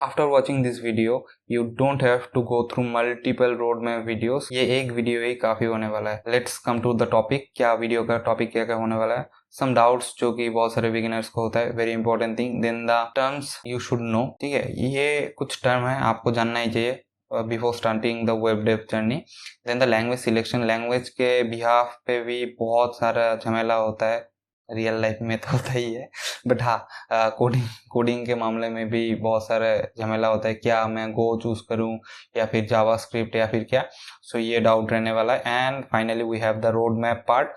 After watching this video, you don't have to go through multiple roadmap videos. ये एक video ही काफी होने वाला है. Let's come to the topic. क्या वीडियो का टॉपिक क्या क्या होने वाला है? Some doubts जो कि बहुत सारे बिगिनर्स को होता है. Very important thing. Then the terms you should know. ठीक है, ये कुछ टर्म है आपको जानना ही चाहिए before starting the web dev journey. Then the language selection. Language के बिहाफ पे भी बहुत सारा झमेला होता है. रियल लाइफ में तो होता ही है, बट हाँ, कोडिंग के मामले में भी बहुत सारे झमेला होता है. क्या मैं गो चूज करूं या फिर जावास्क्रिप्ट या फिर क्या. सो ये डाउट रहने वाला है. And finally we have the road map part.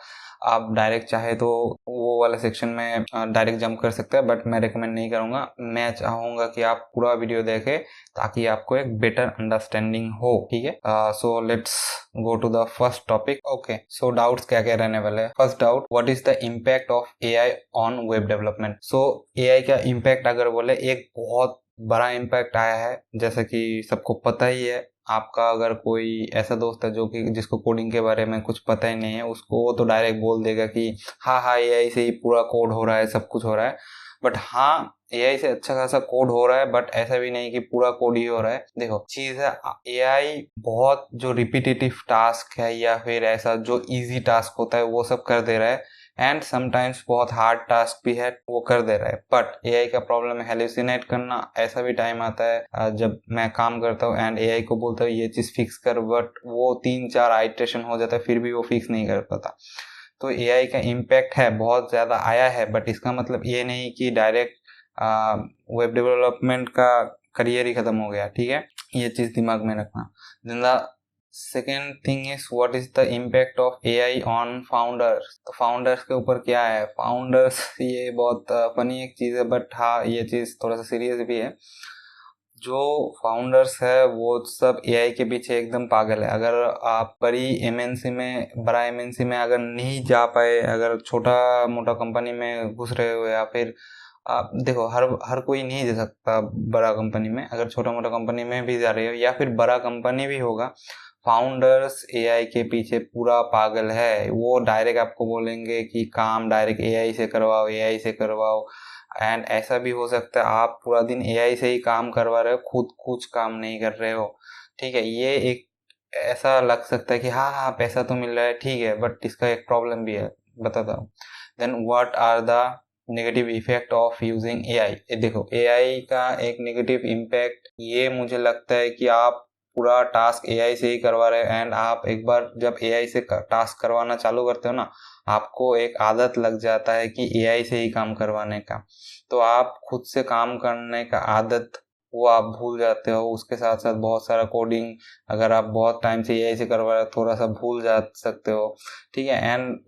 आप डायरेक्ट चाहे तो वो वाला सेक्शन में डायरेक्ट जंप कर सकते हैं, बट मैं रिकमेंड नहीं करूंगा. मैं चाहूंगा कि आप पूरा वीडियो देखें ताकि आपको एक बेटर अंडरस्टैंडिंग हो. ठीक है, so let's go to the first topic. Okay, so doubts क्या क्या रहने वाले हैं. First doubt, what is the impact of AI on web development. So AI का इम्पैक्ट अगर बोले, एक बहुत बड़ा इम्पैक्ट आया है. जैसे कि सबको पता ही है, आपका अगर कोई ऐसा दोस्त है जो कि जिसको कोडिंग के बारे में कुछ पता ही नहीं है, उसको वो तो डायरेक्ट बोल देगा कि हाँ एआई से ही पूरा कोड हो रहा है, सब कुछ हो रहा है. बट हाँ, एआई से अच्छा खासा कोड हो रहा है, बट ऐसा भी नहीं कि पूरा कोड ही हो रहा है. देखो चीज है, एआई बहुत जो रिपीटेटिव टास्क है या फिर ऐसा जो इजी टास्क होता है वो सब कर दे रहा है. एंड समटाइम्स बहुत हार्ड टास्क भी है वो कर दे रहा है. बट एआई का प्रॉब्लम है हेलुसिनेट करना. ऐसा भी टाइम आता है जब मैं काम करता हूँ एंड एआई को बोलता हूँ ये चीज फिक्स कर, बट वो 3-4 आइट्रेशन हो जाता है फिर भी वो फिक्स नहीं कर पाता. तो एआई का इम्पैक्ट है, बहुत ज़्यादा आया है, बट इसका मतलब ये नहीं कि डायरेक्ट वेब डेवलपमेंट का करियर ही खत्म हो गया. ठीक है, ये चीज़ दिमाग में रखना. Then the second thing is what is the impact of AI on founders. तो फाउंडर्स के ऊपर क्या है. फाउंडर्स ये बहुत फनी एक चीज़ है, बट हाँ ये चीज़ थोड़ा सा सीरियस भी है. जो फाउंडर्स है वो सब एआई के पीछे एकदम पागल है. अगर आप बड़ी एमएनसी में, बड़ा एमएनसी में अगर नहीं जा पाए, अगर छोटा मोटा कंपनी में घुस रहे हो, या फिर आप देखो हर कोई नहीं दे सकता बड़ा कंपनी में. अगर छोटा मोटा कंपनी में भी जा रहे हो या फिर बड़ा कंपनी भी होगा, फाउंडर्स एआई के पीछे पूरा पागल है. वो डायरेक्ट आपको बोलेंगे कि काम डायरेक्ट एआई से करवाओ, एआई से करवाओ. एंड ऐसा भी हो सकता है आप पूरा दिन एआई से ही काम करवा रहे हो, खुद कुछ काम नहीं कर रहे हो. ठीक है, ये एक ऐसा लग सकता है कि हाँ पैसा तो मिल रहा है, ठीक है, बट इसका एक प्रॉब्लम भी है, बताता हूँ. Then what are the negative effect of using AI. देखो एआई का एक नेगेटिव इम्पैक्ट ये मुझे लगता है कि आप पूरा टास्क एआई से ही करवा रहे हो. एंड आप एक बार जब एआई से टास्क करवाना चालू करते हो ना, आपको एक आदत लग जाता है कि एआई से ही काम करवाने का. तो आप खुद से काम करने का आदत वो आप भूल जाते हो. उसके साथ साथ बहुत सारा कोडिंग अगर आप बहुत टाइम से एआई से करवा रहे हो, थोड़ा सा भूल जा सकते हो. ठीक है, एंड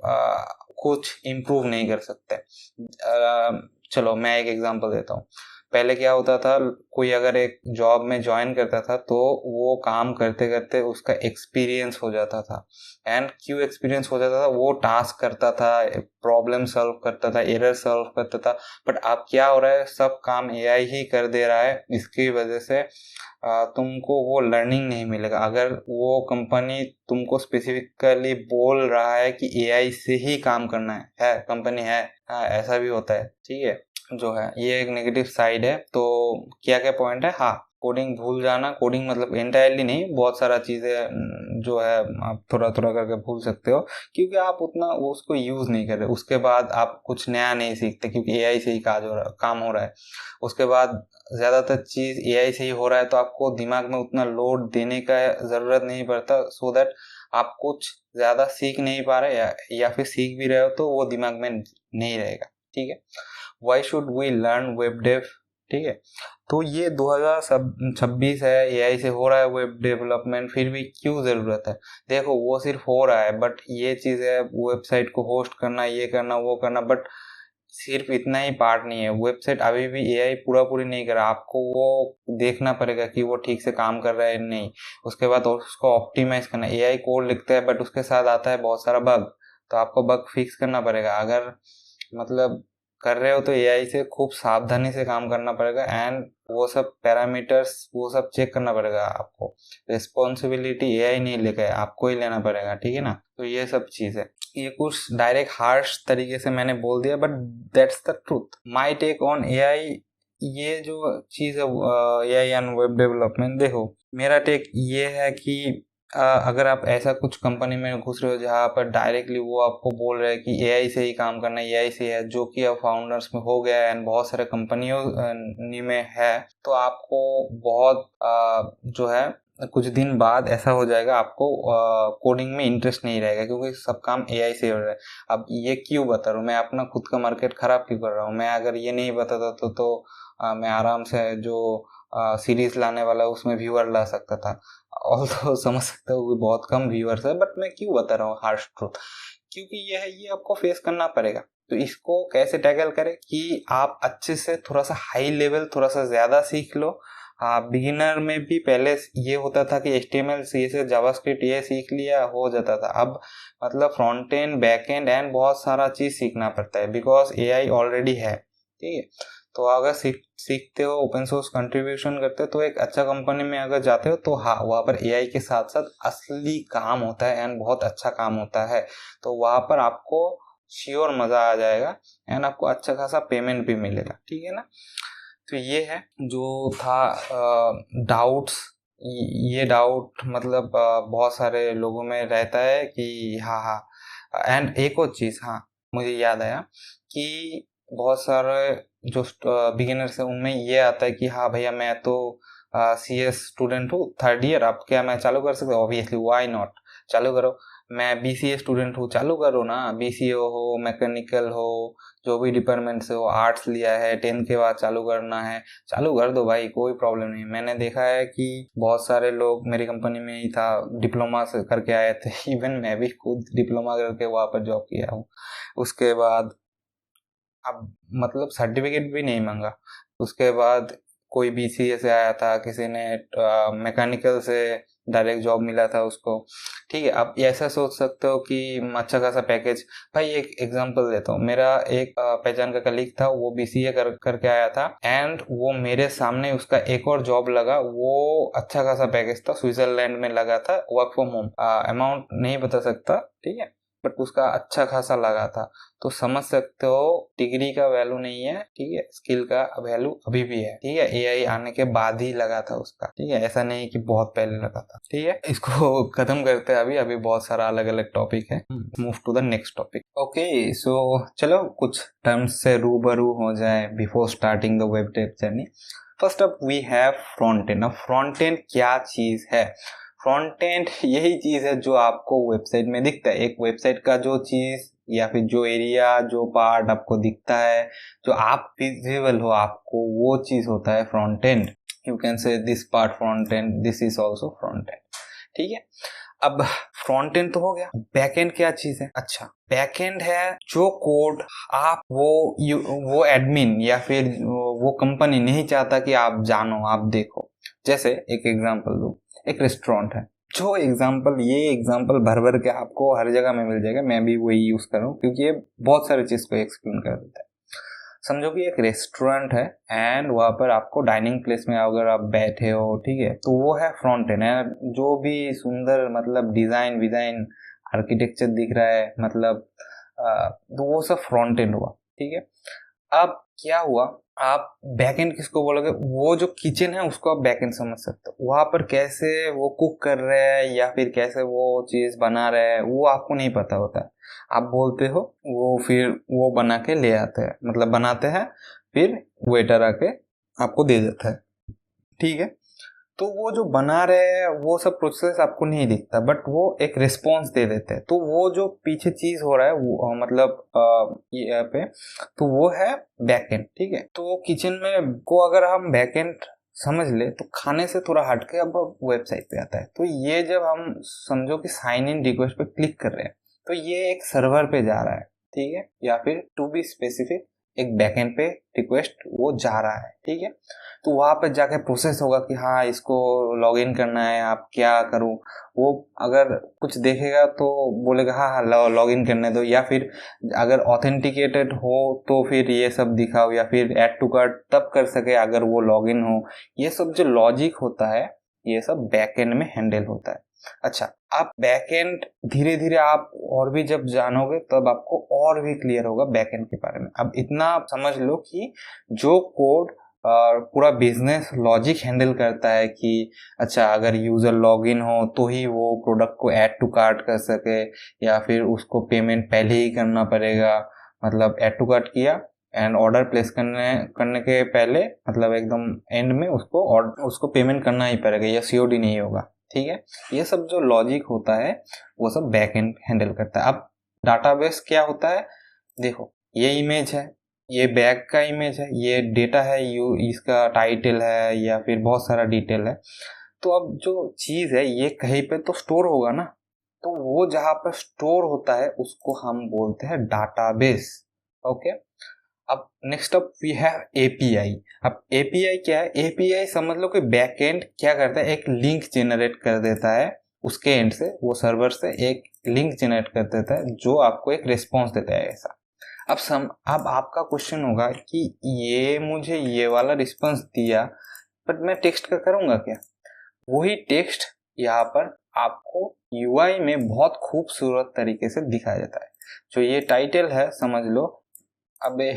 कुछ इम्प्रूव नहीं कर सकते. चलो मैं एक एग्जांपल देता हूँ. पहले क्या होता था, कोई अगर एक जॉब में ज्वाइन करता था तो वो काम करते करते उसका एक्सपीरियंस हो जाता था. एंड क्यों एक्सपीरियंस हो जाता था, वो टास्क करता था, प्रॉब्लम सॉल्व करता था, एरर सॉल्व करता था. बट अब क्या हो रहा है, सब काम एआई ही कर दे रहा है. इसकी वजह से तुमको वो लर्निंग नहीं मिलेगा. अगर वो कंपनी तुमको स्पेसिफिकली बोल रहा है कि एआई से ही काम करना है कंपनी है, हाँ ऐसा भी होता है. ठीक है, जो है ये एक नेगेटिव साइड है. तो क्या क्या पॉइंट है. हाँ, कोडिंग भूल जाना. कोडिंग मतलब एंटायरली नहीं, बहुत सारा चीज़ें जो है आप थोड़ा थोड़ा करके भूल सकते हो, क्योंकि आप उतना वो उसको यूज़ नहीं कर रहे. उसके बाद आप कुछ नया नहीं सीखते क्योंकि एआई से ही काम हो रहा है. उसके बाद ज़्यादातर चीज़ एआई से ही हो रहा है, तो आपको दिमाग में उतना लोड देने का ज़रूरत नहीं पड़ता, सो दैट आप कुछ ज़्यादा सीख नहीं पा रहे, या फिर सीख भी रहे हो तो वो दिमाग में नहीं रहेगा. ठीक है, why should we learn web dev. ठीक है, तो ये 2026 है, एआई से हो रहा है वेब डेवलपमेंट, फिर भी क्यों ज़रूरत है. देखो वो सिर्फ हो रहा है, बट ये चीज़ है वेबसाइट को होस्ट करना, ये करना वो करना, बट सिर्फ इतना ही पार्ट नहीं है. वेबसाइट अभी भी एआई पूरी नहीं कर रहा. आपको वो देखना पड़ेगा कि वो ठीक से काम कर रहा है नहीं. उसके बाद उसको ऑप्टिमाइज करना. एआई कोड लिखता है बट उसके साथ आता है बहुत सारा बग, तो आपको बग फिक्स करना पड़ेगा. अगर मतलब कर रहे हो तो एआई से खूब सावधानी से काम करना पड़ेगा. एंड वो सब पैरामीटर्स वो सब चेक करना पड़ेगा. आपको रिस्पॉन्सिबिलिटी एआई नहीं लेकर आपको ही लेना पड़ेगा. ठीक है ना, तो ये सब चीज़ है. ये कुछ डायरेक्ट हार्श तरीके से मैंने बोल दिया, but that's the truth. My take on AI ये जो चीज़ है एआई एंड वेब डेवलपमेंट, देखो मेरा टेक ये है कि अगर आप ऐसा कुछ कंपनी में घुस रहे हो जहाँ पर डायरेक्टली वो आपको बोल रहे हैं कि एआई से ही काम करना है, एआई से है, जो कि अब फाउंडर्स में हो गया है एंड बहुत सारे कंपनियों में है, तो आपको बहुत जो है कुछ दिन बाद ऐसा हो जाएगा, आपको कोडिंग में इंटरेस्ट नहीं रहेगा क्योंकि सब काम एआई से हो रहा है। अब ये क्यों बता रहा हूँ, मैं अपना खुद का मार्केट खराब क्यों कर रहा हूँ? मैं अगर ये नहीं बताता तो मैं आराम से जो सीरीज लाने वाला उसमें व्यूअर ला सकता था। ऑल तो समझ सकता हूँ कि बहुत कम व्यूअर्स है, बट मैं क्यों बता रहा हूँ हार्श ट्रूथ, क्योंकि ये आपको फेस करना पड़ेगा। तो इसको कैसे टैकल करें कि आप अच्छे से थोड़ा सा हाई लेवल थोड़ा सा ज़्यादा सीख लो। बिगिनर में भी पहले ये होता था कि HTML CSS जावास्क्रिप्ट ये सीख लिया हो जाता था, अब मतलब front end back and and बहुत सारा चीज़ सीखना पड़ता है बिकॉज AI ऑलरेडी है, ठीक है। तो अगर सीखते हो, ओपन सोर्स कंट्रीब्यूशन करते हो, तो एक अच्छा कंपनी में अगर जाते हो तो हाँ, वहाँ पर AI के साथ साथ असली काम होता है एंड बहुत अच्छा काम होता है। तो वहाँ पर आपको श्योर मज़ा आ जाएगा एंड आपको अच्छा खासा पेमेंट भी मिलेगा, ठीक है ना। तो ये है जो था डाउट्स। ये डाउट मतलब बहुत सारे लोगों में रहता है कि हाँ हाँ। एंड एक और चीज़, हाँ मुझे याद आया कि बहुत सारे जो बिगिनर्स हैं उनमें ये आता है कि हाँ भैया मैं तो CS स्टूडेंट हूँ, 3rd ईयर, अब क्या मैं चालू कर सकता हूँ? ऑब्वियसली वाई नॉट, चालू करो। मैं BCA स्टूडेंट हूँ, चालू करो ना। BCA हो, मैकेनिकल हो, जो भी डिपार्टमेंट से हो, आर्ट्स लिया है, 10th के बाद चालू करना है, चालू कर दो भाई, कोई प्रॉब्लम नहीं। मैंने देखा है कि बहुत सारे लोग मेरी कंपनी में ही था, डिप्लोमा से करके आए थे। इवन मैं भी खुद डिप्लोमा करके वहाँ पर जॉब किया हूँ। उसके बाद अब मतलब सर्टिफिकेट भी नहीं मांगा। उसके बाद कोई BCA से आया था, किसी ने मैकेनिकल से डायरेक्ट जॉब मिला था उसको, ठीक है। आप ऐसा सोच सकते हो कि अच्छा खासा पैकेज। भाई एक एग्जांपल देता हूँ, मेरा एक पहचान का कलीग था, वो BCA करके आया था एंड वो मेरे सामने उसका एक और जॉब लगा, वो अच्छा खासा पैकेज था, स्विट्जरलैंड में लगा था, वर्क फ्रॉम होम। अमाउंट नहीं बता सकता, ठीक है, बट उसका अच्छा खासा लगा था। तो समझ सकते हो डिग्री का वैल्यू नहीं है, ठीक है, स्किल का वैल्यू अभी भी है, ठीक है। AI आने के बाद ही लगा था उसका, ठीक है, ऐसा नहीं कि बहुत पहले लगा था, ठीक है। इसको खत्म करते हैं, अभी बहुत सारा अलग अलग टॉपिक है। Move to the next topic. Okay, so चलो कुछ टर्म्स से रूबरू हो जाए before starting the web dev journey. First up we have front end. अब फ्रंट एंड क्या चीज है? फ्रंट एंड यही चीज है जो आपको वेबसाइट में दिखता है। एक वेबसाइट का जो चीज या फिर जो एरिया, जो पार्ट आपको दिखता है, जो आप विजिबल हो आपको, वो चीज होता है front end. You can say this part front end, this is also front end, ठीक है। अब फ्रंट एंड तो हो गया, बैक एंड क्या चीज है? अच्छा, बैक एंड है जो कोड आप वो एडमिन या फिर वो कंपनी नहीं चाहता कि आप जानो, आप देखो। जैसे एक एग्जांपल दूं, एक रेस्टोरेंट है, जो एग्जांपल, ये एग्जांपल भर भर के आपको हर जगह में मिल जाएगा, मैं भी वही यूज कर रहा हूँ क्योंकि ये बहुत सारी चीज को एक्सप्लेन कर देता है। समझो कि एक रेस्टोरेंट है एंड वहाँ पर आपको डाइनिंग प्लेस में अगर आप बैठे हो, ठीक है, तो वो है फ्रंट एंड है। जो भी सुंदर मतलब डिजाइन विजाइन आर्किटेक्चर दिख रहा है, मतलब तो वो सब फ्रंट एंड हुआ, ठीक है। अब क्या हुआ, आप बैक एंड किसको बोलोगे? वो जो किचन है उसको आप बैक एंड समझ सकते हो। वहां पर कैसे वो कुक कर रहे हैं या फिर कैसे वो चीज बना रहे हैं वो आपको नहीं पता होता है। आप बोलते हो, वो फिर वो बना के ले आते हैं, मतलब बनाते हैं, फिर वेटर आके आपको दे देता है, ठीक है। तो वो जो बना रहे हैं वो सब प्रोसेस आपको नहीं दिखता, बट वो एक रिस्पॉन्स दे देते हैं। तो वो जो पीछे चीज हो रहा है वो मतलब ये पे, तो वो है बैकएंड, ठीक है। तो किचन में को अगर हम बैकएंड समझ ले तो खाने से थोड़ा हटके अब वेबसाइट पे आता है। तो ये जब हम समझो कि साइन इन रिक्वेस्ट पे क्लिक कर रहे हैं तो ये एक सर्वर पे जा रहा है, ठीक है, या फिर टू बी स्पेसिफिक एक बैकएंड पे रिक्वेस्ट वो जा रहा है, ठीक है। तो वहाँ पर जाके प्रोसेस होगा कि हाँ इसको लॉग इन करना है, आप क्या करूँ। वो अगर कुछ देखेगा तो बोलेगा हाँ हाँ लॉग इन करने दो, या फिर अगर ऑथेंटिकेटेड हो तो फिर ये सब दिखाओ, या फिर ऐड टू कार्ट तब कर सके अगर वो लॉग इन हो। ये सब जो लॉजिक होता है ये सब बैक एंड में हैंडल होता है। अच्छा, आप बैक एंड धीरे धीरे आप और भी जब जानोगे तब आपको और भी क्लियर होगा बैक एंड के बारे में। अब इतना समझ लो कि जो कोड और पूरा बिजनेस लॉजिक हैंडल करता है कि अच्छा अगर यूज़र लॉगिन हो तो ही वो प्रोडक्ट को ऐड टू कार्ट कर सके, या फिर उसको पेमेंट पहले ही करना पड़ेगा, मतलब ऐड टू कार्ट किया एंड ऑर्डर प्लेस करने के पहले मतलब एकदम एंड में उसको पेमेंट करना ही पड़ेगा, या सीओडी नहीं होगा। ठीक है, ये सब जो लॉजिक होता है वो सब बैक एंड हैंडल करता है। अब डाटाबेस क्या होता है, देखो ये इमेज है, ये बैग का इमेज है, ये डेटा है, इसका टाइटल है या फिर बहुत सारा डिटेल है। तो अब जो चीज़ है ये कहीं पे तो स्टोर होगा ना, तो वो जहाँ पर स्टोर होता है उसको हम बोलते हैं डाटाबेस। ओके, अब next up we have API. अब एपीआई क्या है, एपीआई समझ लो कि बैक एंड क्या करता है, एक लिंक जनरेट कर देता है उसके एंड से, वो सर्वर से एक लिंक जनरेट कर देता है जो आपको एक रिस्पॉन्स देता है ऐसा। अब आपका क्वेश्चन होगा कि ये मुझे ये वाला रिस्पॉन्स दिया, बट मैं टेक्स्ट का करूँगा क्या? वही टेक्स्ट यहाँ पर आपको यूआई में बहुत खूबसूरत तरीके से दिखाया जाता है। जो ये टाइटल है समझ लो, अबे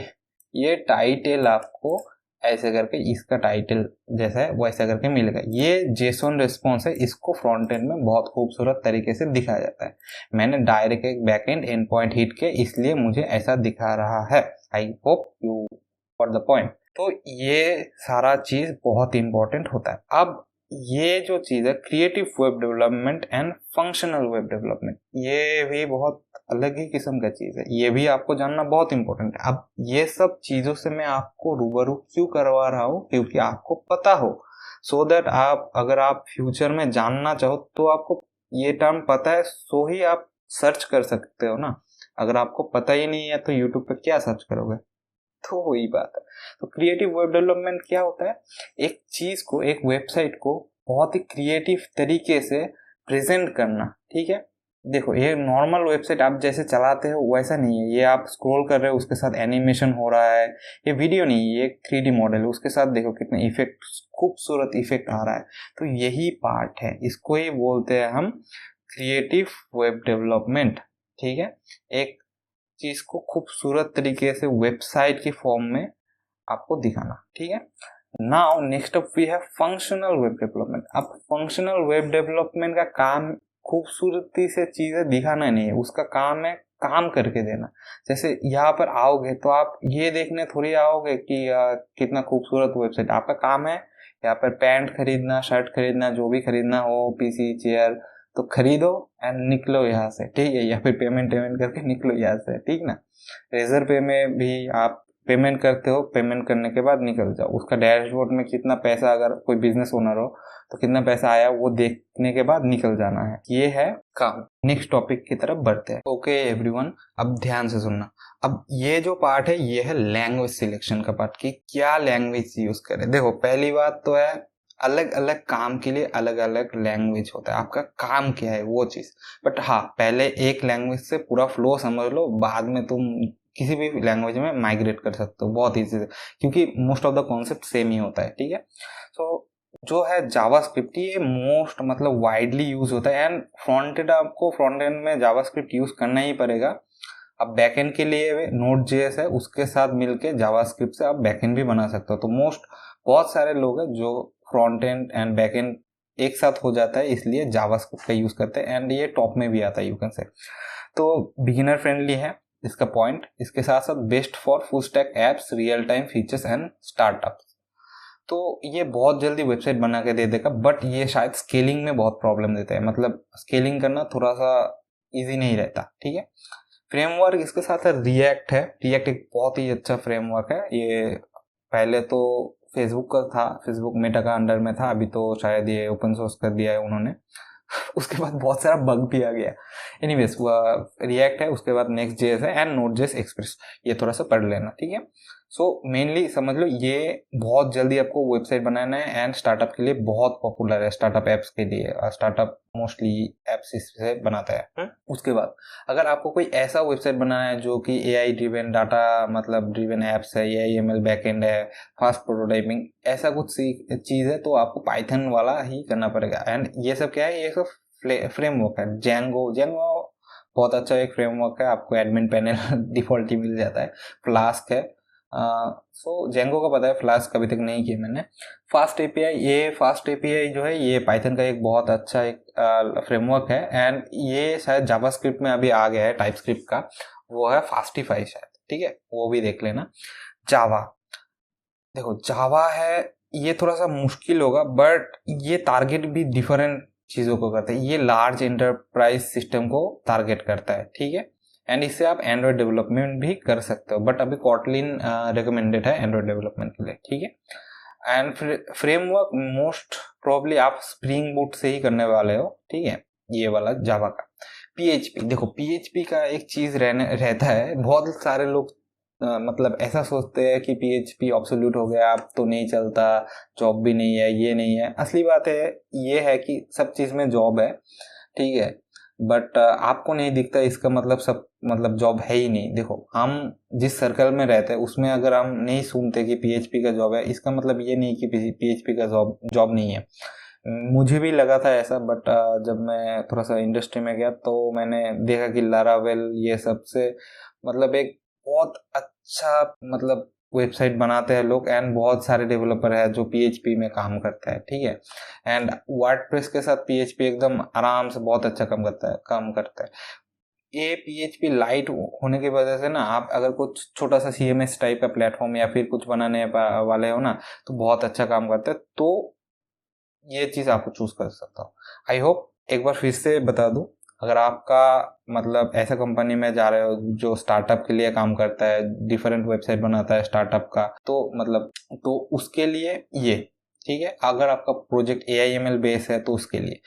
ये टाइटल आपको ऐसे करके इसका टाइटल जैसा है वैसा करके मिलेगा। ये जेसन रिस्पॉन्स है, इसको फ्रंट एंड में बहुत खूबसूरत तरीके से दिखाया जाता है। मैंने डायरेक्ट एक बैकएंड एंड पॉइंट हिट किया इसलिए मुझे ऐसा दिखा रहा है। I hope you got the point. तो ये सारा चीज बहुत इंपॉर्टेंट होता है। अब ये जो चीज है creative web development and functional web development, ये भी बहुत अलग ही किस्म का चीज है, ये भी आपको जानना बहुत इंपॉर्टेंट है। अब ये सब चीजों से मैं आपको रूबरू क्यों करवा रहा हूँ, क्योंकि आपको पता हो, सो दैट आप अगर आप फ्यूचर में जानना चाहो तो आपको ये टर्म पता है, सो ही आप सर्च कर सकते हो ना। अगर आपको पता ही नहीं है तो यूट्यूब पे क्या सर्च करोगे? तो वही बात है। तो क्रिएटिव वेब डेवलपमेंट क्या होता है, एक चीज को, एक वेबसाइट को बहुत ही क्रिएटिव तरीके से प्रेजेंट करना। ठीक है, देखो ये नॉर्मल वेबसाइट आप जैसे चलाते हो वैसा नहीं है, ये आप स्क्रॉल कर रहे हो उसके साथ एनिमेशन हो रहा है, ये वीडियो नहीं, ये 3D मॉडल है, उसके साथ देखो कितने इफेक्ट, खूबसूरत इफेक्ट आ रहा है। तो यही पार्ट है, इसको ही बोलते हैं हम क्रिएटिव वेब डेवलपमेंट। ठीक है, एक चीज को खूबसूरत तरीके से वेबसाइट की फॉर्म में आपको दिखाना। ठीक है, now next up we have functional web development. अब फंक्शनल वेब डेवलपमेंट का काम खूबसूरती से चीजें दिखाना नहीं है, उसका काम है काम करके देना। जैसे यहाँ पर आओगे तो आप ये देखने थोड़ी आओगे कि कितना खूबसूरत वेबसाइट, आपका काम है यहाँ पर पैंट खरीदना, शर्ट खरीदना, जो भी खरीदना हो, पीसी चेयर, तो खरीदो एंड निकलो यहाँ से। ठीक है, या फिर पेमेंट करके निकलो यहाँ से। ठीक ना, रेजर पे में भी आप पेमेंट करते हो, पेमेंट करने के बाद निकल जाओ। उसका डैशबोर्ड में कितना पैसा, अगर कोई बिजनेस ओनर हो तो कितना पैसा आया वो देखने के बाद निकल जाना है, ये है काम। नेक्स्ट टॉपिक की तरफ बढ़ते हैं। ओके एवरीवन, अब ध्यान से सुनना। अब ये जो पार्ट है ये है लैंग्वेज सिलेक्शन का पार्ट, कि क्या लैंग्वेज यूज करें। देखो पहली बात तो है अलग अलग काम के लिए अलग अलग लैंग्वेज होता है, आपका काम क्या है वो चीज। बट हाँ, पहले एक लैंग्वेज से पूरा फ्लो समझ लो, बाद में तुम किसी भी लैंग्वेज में माइग्रेट कर सकते हो बहुत इजी से, क्योंकि most of the concept same ही होता है। ठीक है, तो जो है जावास्क्रिप्ट, ये मोस्ट मतलब वाइडली यूज होता है, एंड फ्रंट एंड आपको फ्रंट एंड में जावास्क्रिप्ट यूज करना ही पड़ेगा। अब बैकएंड के लिए नोड जेएस है, उसके साथ मिलके जावास्क्रिप्ट से आप बैकएंड भी बना सकते हो। तो बहुत सारे लोग हैं जो फ्रंट एंड एंड बैकएंड एक साथ हो जाता है, इसलिए जावास्क्रिप्ट का यूज करते हैं, एंड ये टॉप में भी आता है यू कैन से। तो बिगिनर फ्रेंडली है इसका पॉइंट, इसके साथ साथ best for full stack apps, real time features and startups. तो ये बहुत जल्दी वेबसाइट बना के दे देगा, बट ये शायद स्केलिंग में बहुत प्रॉब्लम देता है, मतलब स्केलिंग करना थोड़ा सा इजी नहीं रहता। ठीक है, फ्रेमवर्क इसके साथ है रिएक्ट है। रिएक्ट एक बहुत ही अच्छा फ्रेमवर्क है, ये पहले तो फेसबुक का था, फेसबुक मेटा का अंडर में था, अभी तो शायद ये ओपन सोर्स कर दिया है उन्होंने उसके बाद बहुत सारा बग भी आ गया। एनीवेज रिएक्ट है, उसके बाद नेक्स्ट जेएस है एंड नोड जेएस एक्सप्रेस, ये थोड़ा सा पढ़ लेना। ठीक है, सो मेनली समझ लो ये बहुत जल्दी आपको वेबसाइट बनाना है, एंड स्टार्टअप के लिए बहुत पॉपुलर है, स्टार्टअप एप्स के लिए। स्टार्टअप मोस्टली एप्स इससे बनाता है। उसके बाद अगर आपको कोई ऐसा वेबसाइट बनाना है जो कि एआई ड्रिवन, डाटा मतलब ड्रिवन एप्स है, एआईएमएल बैकएंड है, फास्ट प्रोटोटाइपिंग, ऐसा कुछ चीज है, तो आपको पाइथन वाला ही करना पड़ेगा। एंड ये सब क्या है, ये सब फ्रेमवर्क है। जेंगो बहुत अच्छा एक फ्रेमवर्क है, आपको एडमिन पैनल डिफॉल्ट ही मिल जाता है। फ्लास्क है, सो जेंगो का पता है, फ्लास्क अभी तक नहीं किया मैंने। फास्ट एपीआई, ये फास्ट एपीआई जो है ये पाइथन का एक बहुत अच्छा एक फ्रेमवर्क है, एंड ये शायद जावास्क्रिप्ट में अभी आ गया है, टाइपस्क्रिप्ट का वो है फास्टिफाई शायद, ठीक है, वो भी देख लेना। जावा, देखो जावा है, ये थोड़ा सा मुश्किल होगा, बट ये टारगेट भी डिफरेंट चीज़ों को करता है। ये लार्ज एंटरप्राइज सिस्टम को टारगेट करता है, ठीक है, एंड इससे आप एंड्रॉयड डेवलपमेंट भी कर सकते हो, बट अभी कॉटलिन रिकमेंडेड है एंड्रॉयड डेवलपमेंट के लिए, ठीक है। एंड फ्रेमवर्क मोस्ट प्रोबेबली आप स्प्रिंग बूट से ही करने वाले हो, ठीक है, ये वाला जावा का। पीएचपी, देखो पीएचपी का एक चीज रहता है, बहुत सारे लोग मतलब ऐसा सोचते हैं कि पीएचपी ऑब्सोल्यूट हो गया, अब तो नहीं चलता, जॉब भी नहीं है, ये नहीं है। असली बात है ये है कि सब चीज़ में जॉब है, ठीक है, बट आपको नहीं दिखता, इसका मतलब सब मतलब जॉब है ही नहीं। देखो हम जिस सर्कल में रहते हैं उसमें अगर हम नहीं सुनते कि पीएचपी का जॉब है, इसका मतलब ये नहीं कि पीएचपी का जॉब नहीं है। मुझे भी लगा था ऐसा, बट जब मैं थोड़ा सा इंडस्ट्री में गया तो मैंने देखा कि लारावेल ये सबसे मतलब एक बहुत अच्छा मतलब वेबसाइट बनाते हैं लोग, एंड बहुत सारे डेवलपर है जो पीएचपी में काम करता है, ठीक है। एंड वर्डप्रेस के साथ पीएचपी एकदम आराम से बहुत अच्छा काम करता है। ये पीएचपी लाइट होने की वजह से ना, आप अगर कुछ छोटा सा सीएमएस टाइप का प्लेटफॉर्म या फिर कुछ बनाने वाले हो ना, तो बहुत अच्छा काम करता है। तो ये चीज़ आपको चूज कर सकता हो। आई होप, एक बार फिर से बता दूं, अगर आपका मतलब ऐसा कंपनी में जा रहे हो जो स्टार्टअप के लिए काम करता है, डिफरेंट वेबसाइट बनाता है स्टार्टअप का, तो मतलब तो उसके लिए ये ठीक है। अगर आपका प्रोजेक्ट AIML बेस है तो उसके लिए,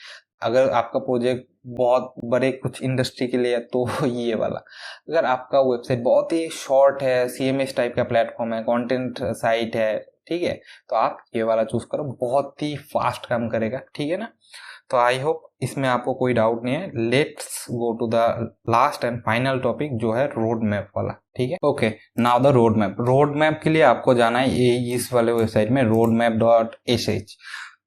अगर आपका प्रोजेक्ट बहुत बड़े कुछ इंडस्ट्री के लिए है तो ये वाला। अगर आपका वेबसाइट बहुत ही शॉर्ट है, CMS टाइप का प्लेटफॉर्म है, कंटेंट साइट है, ठीक है, तो आप ये वाला चूज करो, बहुत ही फास्ट काम करेगा, ठीक है ना। तो आई होप इसमें आपको कोई डाउट नहीं है। Let's go to the last and final topic जो है रोड मैप वाला, ठीक है। Okay, now the road map के लिए आपको जाना है इस वाले वेबसाइट में roadmap.sh।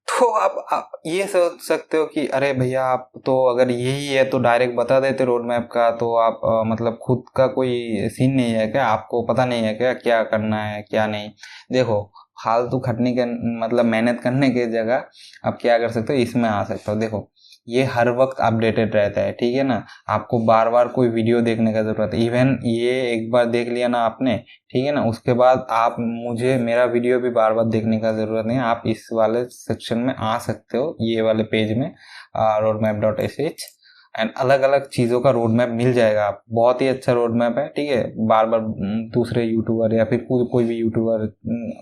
तो आप ये सोच सकते हो कि अरे भैया, आप तो अगर यही है तो डायरेक्ट बता देते रोड मैप का, तो आप मतलब खुद का कोई सीन नहीं है क्या, आपको पता नहीं है क्या क्या करना है क्या नहीं। देखो फालतू खटने के मतलब मेहनत करने की जगह आप क्या कर सकते हो, इसमें आ सकते हो। देखो ये हर वक्त अपडेटेड रहता है, ठीक है ना, आपको बार बार कोई वीडियो देखने का जरूरत है। इवन ये एक बार देख लिया ना आपने, ठीक है ना, उसके बाद आप मुझे मेरा वीडियो भी बार बार देखने का जरूरत नहीं है। आप इस वाले सेक्शन में आ सकते हो, ये वाले पेज में roadmap.sh, एंड अलग अलग चीज़ों का रोड मैप मिल जाएगा। आप बहुत ही अच्छा रोड मैप है, ठीक है, बार बार दूसरे यूट्यूबर या फिर कोई भी यूट्यूबर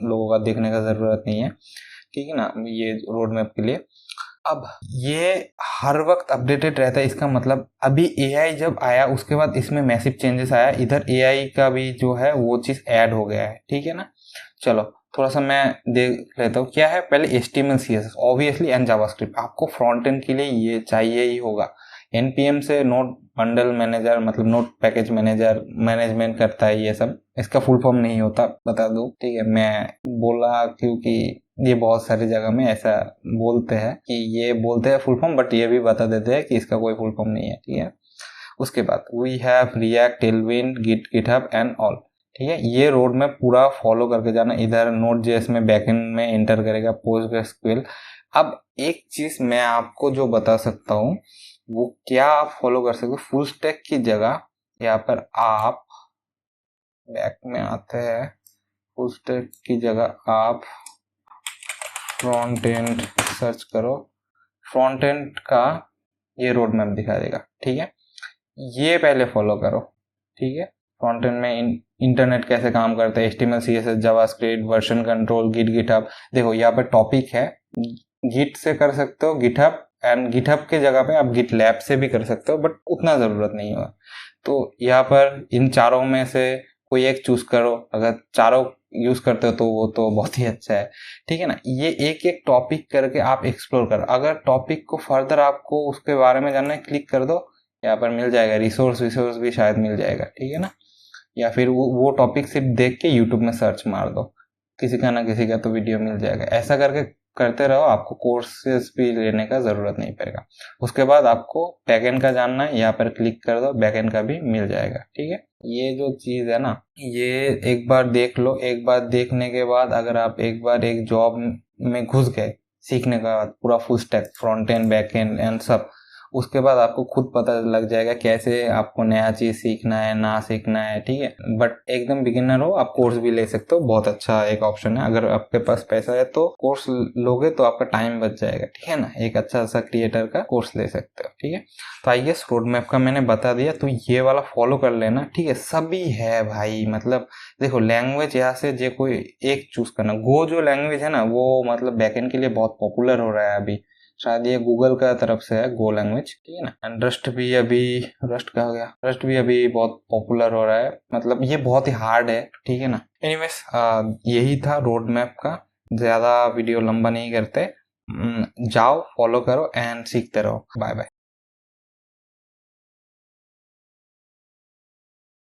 लोगों का देखने का ज़रूरत नहीं है, ठीक है ना, ये रोड मैप के लिए। अब ये हर वक्त अपडेटेड रहता है, इसका मतलब अभी AI जब आया उसके बाद इसमें मैसिव चेंजेस आया, इधर AI का भी जो है वो चीज़ ऐड हो गया है, ठीक है ना। चलो थोड़ा सा मैं देख लेता हूँ क्या है। पहले HTML CSS obviously and JavaScript, आपको फ्रंट एंड के लिए ये चाहिए ही होगा। NPM से नोड बंडल मैनेजर मतलब नोड पैकेज मैनेजर मैनेजमेंट करता है ये सब। इसका फुल फॉर्म नहीं होता, बता दूं, ठीक है, मैं बोला क्योंकि ये बहुत सारी जगह में ऐसा बोलते हैं कि ये बोलते हैं फुल फॉर्म, बट ये भी बता देते हैं कि इसका कोई फुल फॉर्म नहीं है, ठीक है। उसके बाद we have React, Tailwind, GitHub and all, ठीक है। ये रोड में पूरा फॉलो करके जाना। इधर Node.js में बैकएंड में एंटर करेगा PostgreSQL। अब एक चीज मैं आपको जो बता सकता हूँ वो क्या आप फॉलो कर सकते हो, फुल स्टैक की जगह यहाँ पर आप बैक में आते हैं, फुल स्टैक की जगह आप फ्रंट एंड सर्च करो, फ्रंट एंड का ये रोड मैप दिखा देगा, ठीक है। ये पहले फॉलो करो, ठीक है। फ्रंट एंड में इंटरनेट कैसे काम करता है, HTML CSS JavaScript, version control, GitHub. देखो यहाँ पे टॉपिक है, गिट से कर सकते हो, गिटहब, एंड गिटहब के जगह पे आप गिटलैब से भी कर सकते हो, बट उतना ज़रूरत नहीं होगा। तो यहाँ पर इन चारों में से कोई एक चूज करो, अगर चारों यूज करते हो तो वो तो बहुत ही अच्छा है, ठीक है ना। ये एक एक टॉपिक करके आप एक्सप्लोर करो। अगर टॉपिक को फर्दर आपको उसके बारे में जानना है, क्लिक कर दो, यहाँ पर मिल जाएगा, रिसोर्स भी शायद मिल जाएगा, ठीक है ना। या फिर वो टॉपिक सिर्फ देख के यूट्यूब में सर्च मार दो, किसी का ना किसी का तो वीडियो मिल जाएगा। ऐसा करके करते रहो, आपको कोर्सेज भी लेने का ज़रूरत नहीं पड़ेगा। उसके बाद आपको बैकएंड का जानना है, यहाँ पर क्लिक कर दो, बैकएंड का भी मिल जाएगा। ठीक है, ये जो चीज़ है ना, ये एक बार देख लो। एक बार देखने के बाद अगर आप एक बार एक जॉब में घुस गए सीखने का बाद, पूरा full stack front end back and and सब, उसके बाद आपको खुद पता लग जाएगा कैसे आपको नया चीज़ सीखना है ना सीखना है। ठीक है, बट एकदम बिगिनर हो आप कोर्स भी ले सकते हो, बहुत अच्छा एक ऑप्शन है। अगर आपके पास पैसा है तो कोर्स लोगे तो आपका टाइम बच जाएगा। ठीक है ना, एक अच्छा सा क्रिएटर का कोर्स ले सकते हो। ठीक है, तो आई गेस रोड मैप का मैंने बता दिया, तो ये वाला फॉलो कर लेना। ठीक है, सभी है भाई, मतलब देखो लैंग्वेज यहाँ से जो कोई एक चूज करना। गो जो लैंग्वेज है ना वो मतलब बैकएंड के लिए बहुत पॉपुलर हो रहा है अभी, शायद ये गूगल का तरफ से है गो लैंग्वेज। ठीक है ना, एंड रस्ट भी अभी, रस्ट का हो गया, रस्ट भी अभी बहुत पॉपुलर हो रहा है, मतलब ये बहुत ही हार्ड है। ठीक है ना, एनीवेज यही था रोड मैप का, ज़्यादा वीडियो लंबा नहीं करते। जाओ फॉलो करो एंड सीखते रहो। Bye bye.